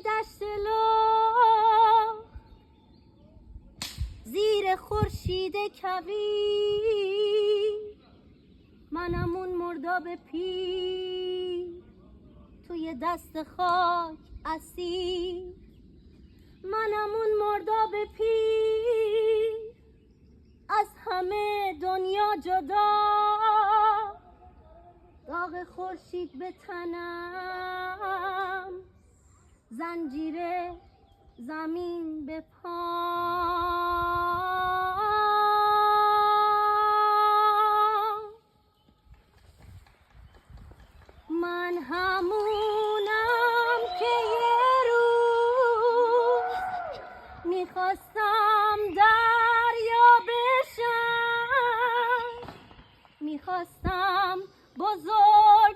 دشت لو زیر خورشید کویر، منم اون مرداب پیر توی دست خاک اسیر، منم اون مرداب پیر از همه دنیا جدا، داغ خورشید به تنم، زنجیر زمین به پام. من همونم که یه روز میخواستم دریا بشم، میخواستم بزرگ